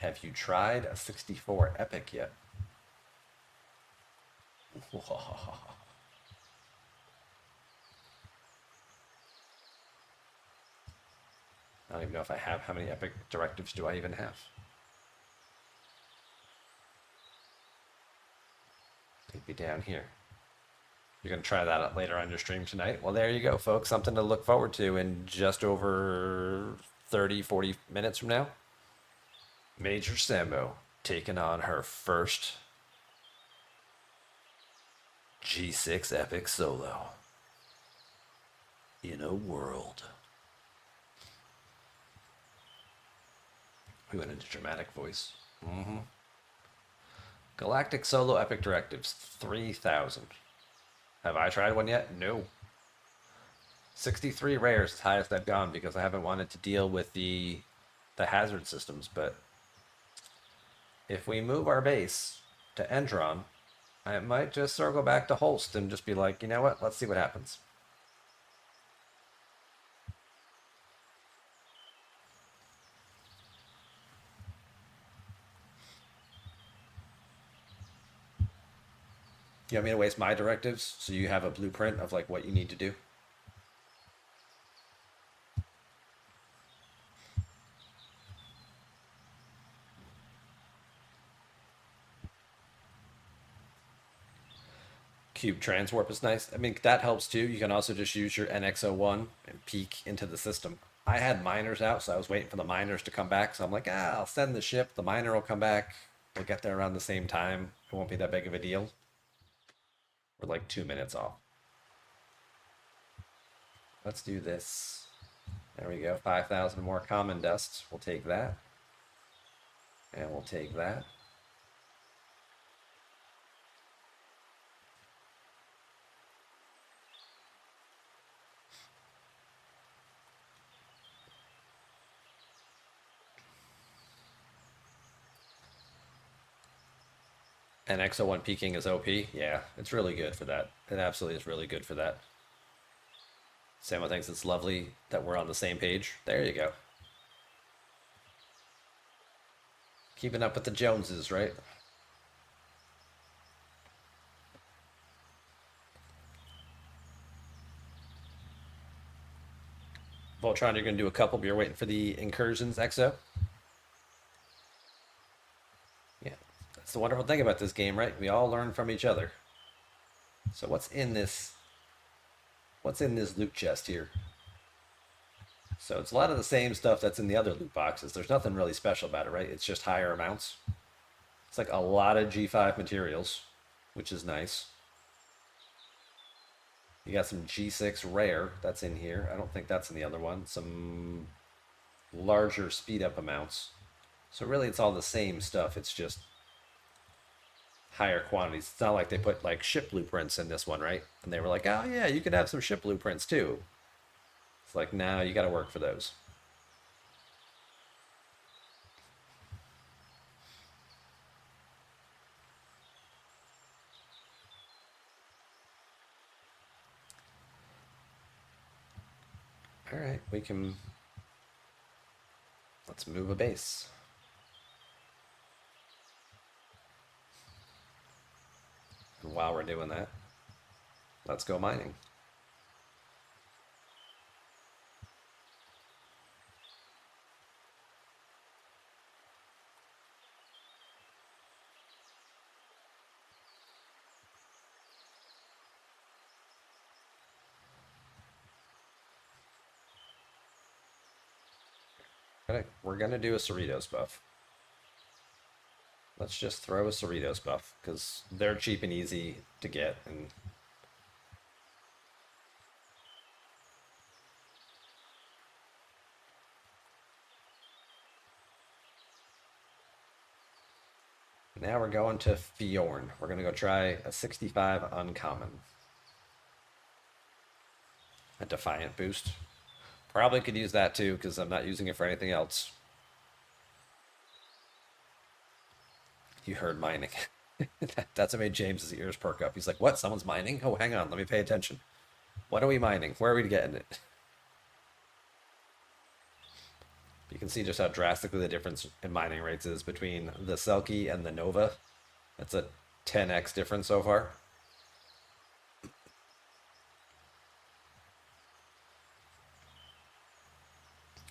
Have you tried a 64 epic yet? I don't even know if I have. How many epic directives do I even have? They'd be down here. You're going to try that out later on your stream tonight? Well, there you go, folks. Something to look forward to in just over 30, 40 minutes from now. Major Sambo taking on her first G6 epic solo in a world. We went into dramatic voice. Galactic solo epic directives, 3,000. Have I tried one yet? No. 63 rares, the highest I've gone because I haven't wanted to deal with the hazard systems. But if we move our base to Endron, I might just circle back to Holst and just be like, you know what? Let's see what happens. You want me to waste my directives so you have a blueprint of like what you need to do? Cube transwarp is nice. I mean, that helps too. You can also just use your NX01 and peek into the system. I had miners out, so I was waiting for the miners to come back. So I'm like, I'll send the ship. The miner will come back. We'll get there around the same time. It won't be that big of a deal. We're like 2 minutes off. Let's do this. There we go. 5,000 more common dust. We'll take that. And we'll take that. And XO1 peaking is OP. Yeah, it's really good for that. It absolutely is really good for that. Samo thinks it's lovely that we're on the same page. There you go. Keeping up with the Joneses, right? Voltron, you're going to do a couple, but you're waiting for the incursions, XO? Yeah, that's the wonderful thing about this game, right? We all learn from each other. So what's in this? What's in this loot chest here? So it's a lot of the same stuff that's in the other loot boxes. There's nothing really special about it, right? It's just higher amounts. It's like a lot of G5 materials, which is nice. You got some G6 rare that's in here. I don't think that's in the other one. Some larger speed up amounts. So really it's all the same stuff. It's just higher quantities. It's not like they put like ship blueprints in this one, right? And they were like, oh yeah, you could have some ship blueprints too. It's like, now you got to work for those. All right, we can, let's move a base. And while we're doing that, let's go mining. We're gonna do a Cerritos buff. Let's just throw a Cerritos buff because they're cheap and easy to get, and now we're going to Fjorn. We're gonna go try a 65 uncommon. A Defiant boost. Probably could use that too because I'm not using it for anything else. You heard mining. That's what made James's ears perk up. He's like, what? Someone's mining? Oh, hang on. Let me pay attention. What are we mining? Where are we getting it? can see just how drastically the difference in mining rates is between the Selkie and the Nova. That's a 10x difference so far.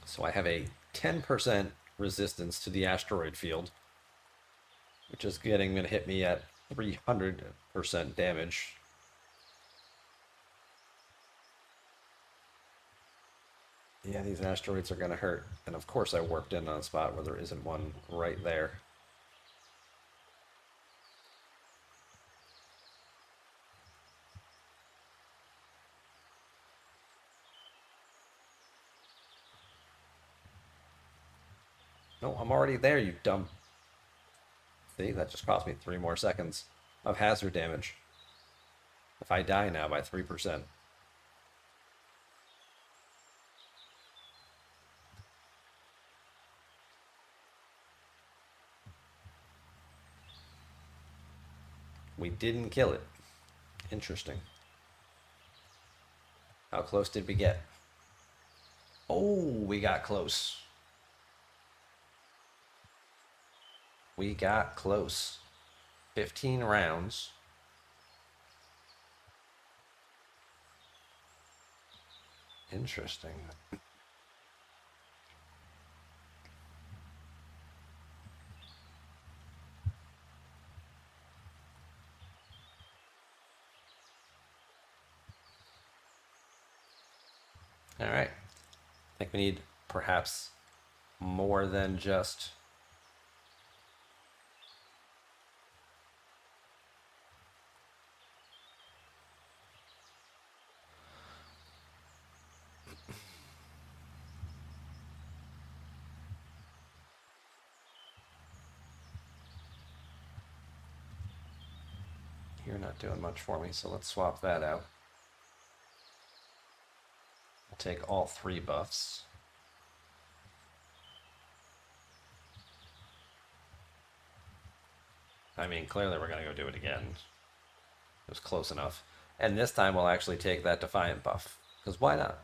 So I have a 10% resistance to the asteroid field, which is going to hit me at 300% damage. Yeah, these asteroids are going to hurt. And of course I warped in on a spot where there isn't one right there. No, I'm already there, you dumb. See, that just cost me 3 more seconds of hazard damage. If I die now by 3%. We didn't kill it. Interesting. How close did we get? Oh, we got close. We got close. 15 rounds. Interesting. All right. I think we need perhaps more than just you're not doing much for me, so let's swap that out. I'll take all 3 buffs. I mean, clearly we're going to go do it again. It was close enough. And this time we'll actually take that Defiant buff. Because why not?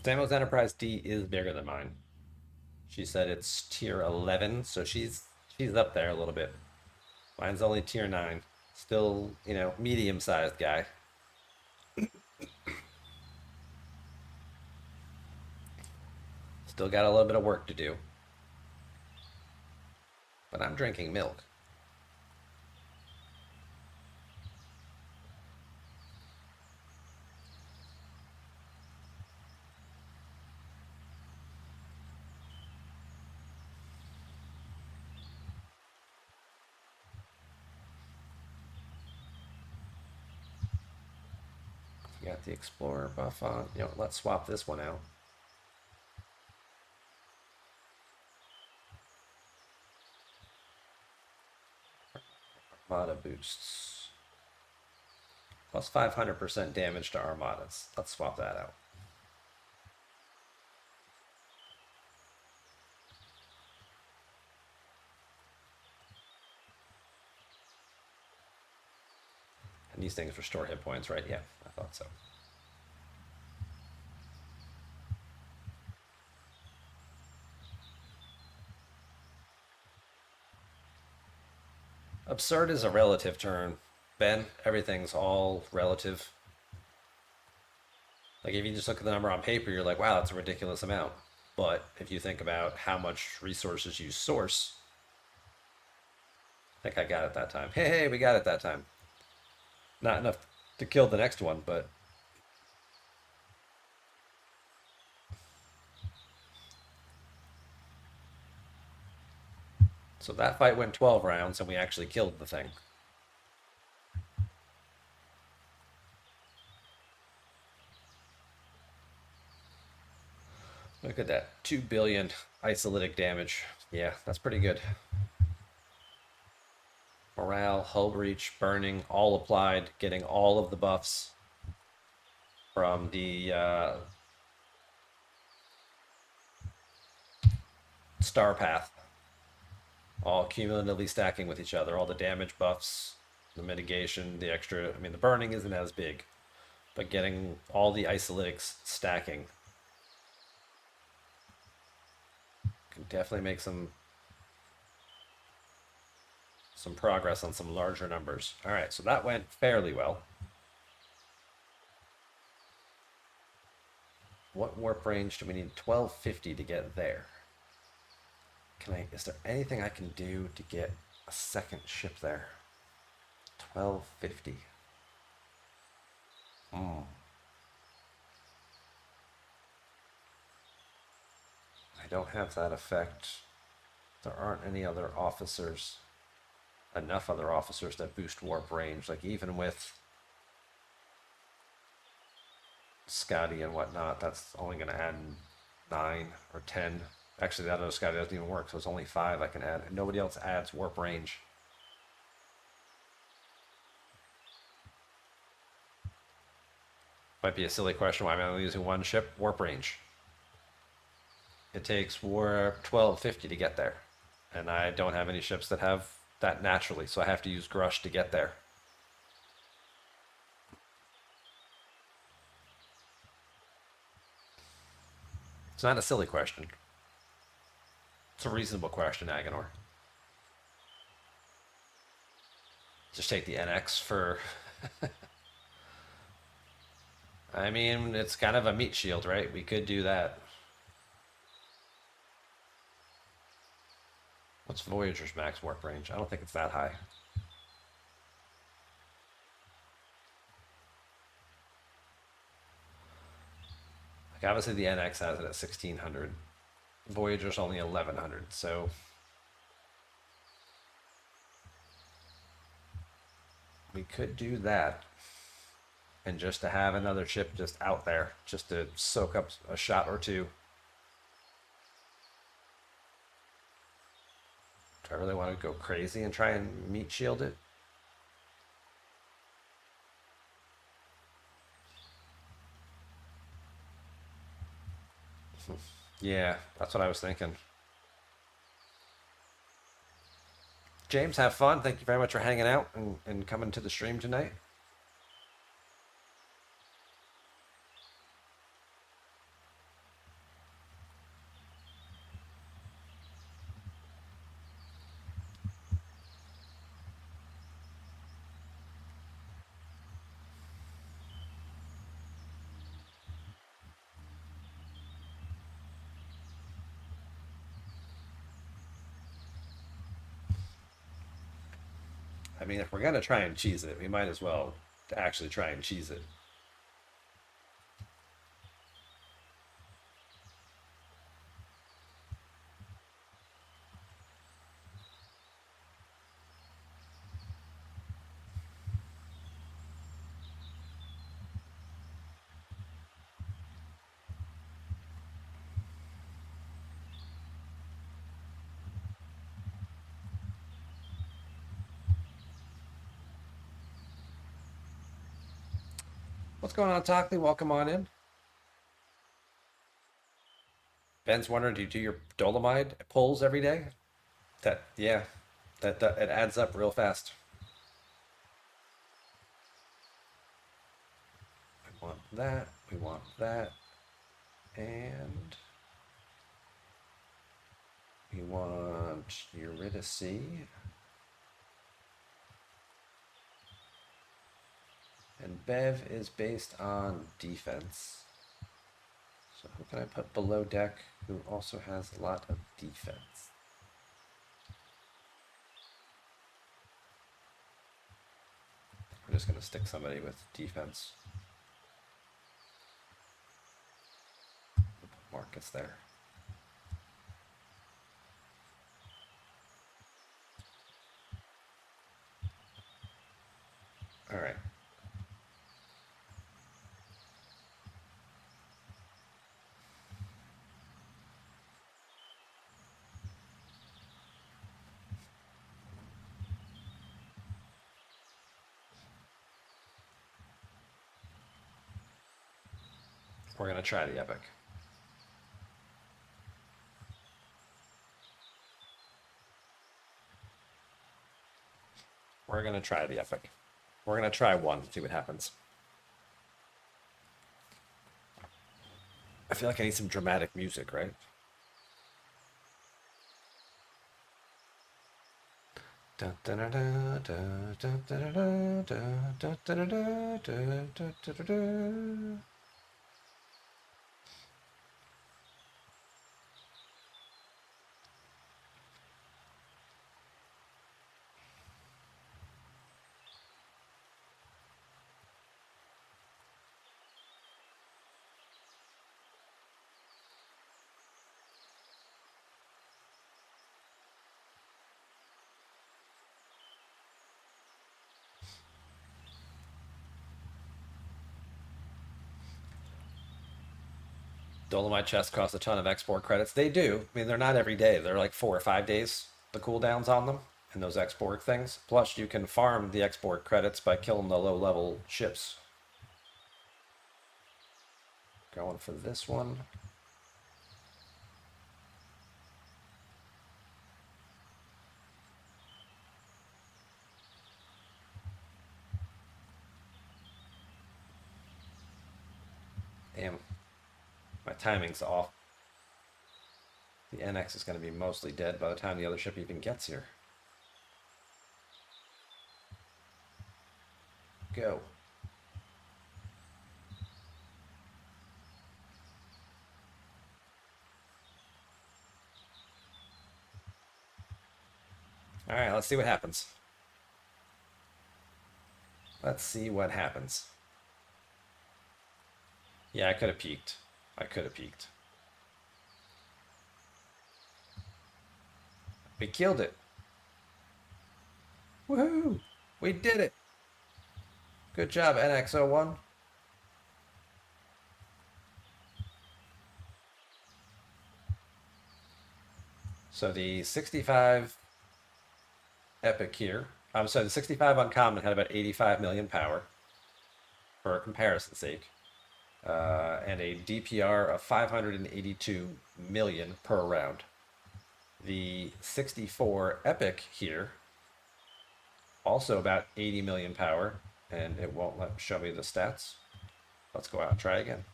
Samuel's Enterprise D is bigger than mine. She said it's tier 11, so she's up there a little bit. Mine's only tier 9. Still, medium-sized guy. Still got a little bit of work to do. But I'm drinking milk. We got the Explorer buff on. Let's swap this one out. Armada boosts. Plus 500% damage to armadas. Let's swap that out. And these things restore hit points, right? Yeah, I thought so. Absurd is a relative term. Ben, everything's all relative. Like if you just look at the number on paper, you're like, wow, that's a ridiculous amount. But if you think about how much resources you source, I think I got it that time. Hey, we got it that time. Not enough to kill the next one, but so that fight went 12 rounds and we actually killed the thing. Look at that. 2 billion isolytic damage. Yeah, that's pretty good. Morale, hull breach, burning, all applied, getting all of the buffs from the star path, all cumulatively stacking with each other. All the damage buffs, the mitigation, the extra. I mean, the burning isn't as big, but getting all the isolytics stacking can definitely make some progress on some larger numbers. All right, so that went fairly well. What warp range do we need? 1250 to get there. Is there anything I can do to get a second ship there? 1250. Hmm. I don't have that effect. There aren't any other officers, enough other officers that boost warp range. Like even with Scotty and whatnot, that's only going to add 9 or 10. Actually, that other Scotty doesn't even work, so it's only 5 I can add. And nobody else adds warp range. Might be a silly question. Why am I only using one ship? Warp range. It takes warp 1250 to get there. And I don't have any ships that have that naturally, so I have to use Grush to get there. It's not a silly question. It's a reasonable question, Agonor. Just take the NX for... I mean, it's kind of a meat shield, right? We could do that. What's Voyager's max warp range? I don't think it's that high. Like obviously the NX has it at 1600. Voyager's only 1100, so we could do that. And just to have another ship just out there, just to soak up a shot or two. Do I really want to go crazy and try and meat shield it? Yeah, that's what I was thinking. James, have fun. Thank you very much for hanging out and coming to the stream tonight. I mean, if we're gonna try and cheese it, we might as well actually try and cheese it. What's going on, Tockley? Welcome on in. Ben's wondering, do you do your Dolomite pulls every day? Yeah, that it adds up real fast. We want that. We want that, and we want Eurydice. And Bev is based on defense. So who can I put below deck who also has a lot of defense? We're just going to stick somebody with defense. We'll put Marcus there. All right. We're gonna try the epic. We're gonna try the epic. We're gonna try one, see what happens. I feel like I need some dramatic music, right? Dolomite chests cost a ton of export credits. They do. I mean, they're not every day. They're like 4 or 5 days, the cooldowns on them and those export things. Plus, you can farm the export credits by killing the low level ships. Going for this one. Damn. My timing's off. The NX is going to be mostly dead by the time the other ship even gets here. Go. All right, let's see what happens. Let's see what happens. Yeah, I could have peeked. I could have peeked. We killed it. Woohoo! We did it. Good job, NX01. So the 65 epic here. I'm sorry, the 65 uncommon had about 85 million power, for comparison's sake, and a DPR of 582 million per round. The 64 epic here, also about 80 million power, and it won't show me the stats. Let's go out and try again.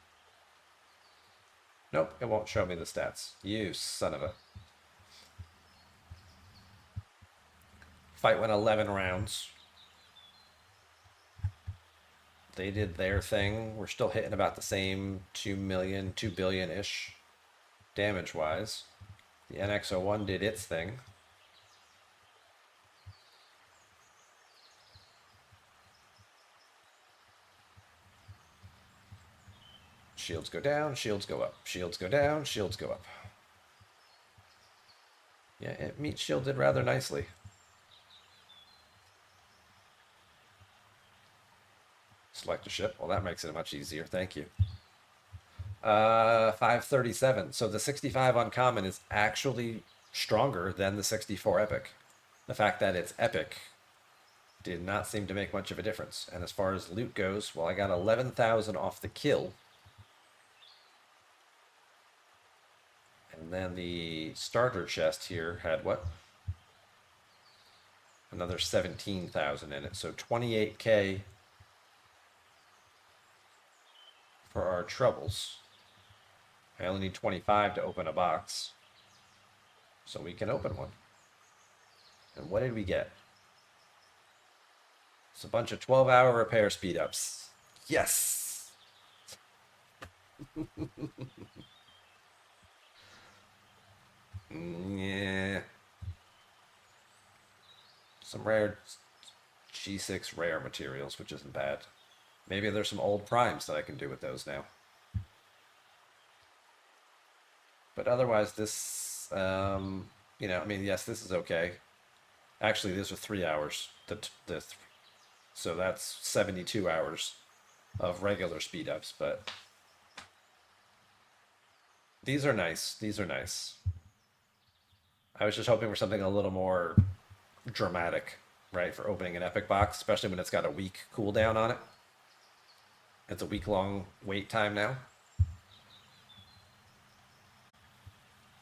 Nope, it won't show me the stats. You son of a... Fight went 11 rounds. They did their thing. We're still hitting about the same 2 million, 2 billion-ish damage-wise. The NX01 did its thing. Shields go down, shields go up. Shields go down, shields go up. Yeah, it meat shielded rather nicely. Select a ship. Well, that makes it much easier. Thank you. 537. So the 65 uncommon is actually stronger than the 64 epic. The fact that it's epic did not seem to make much of a difference. And as far as loot goes, well, I got 11,000 off the kill. And then the starter chest here had what? Another 17,000 in it. So 28K for our troubles. I only need 25 to open a box. So we can open one. And what did we get? It's a bunch of 12-hour repair speed ups. Yes! Yeah. Some rare G6 rare materials, which isn't bad. Maybe there's some old primes that I can do with those now. But otherwise, this, you know, I mean, yes, this is okay. Actually, these are 3 hours. So that's 72 hours of regular speed ups, but these are nice. These are nice. I was just hoping for something a little more dramatic, right, for opening an epic box, especially when it's got a week cooldown on it. It's a week-long wait time now.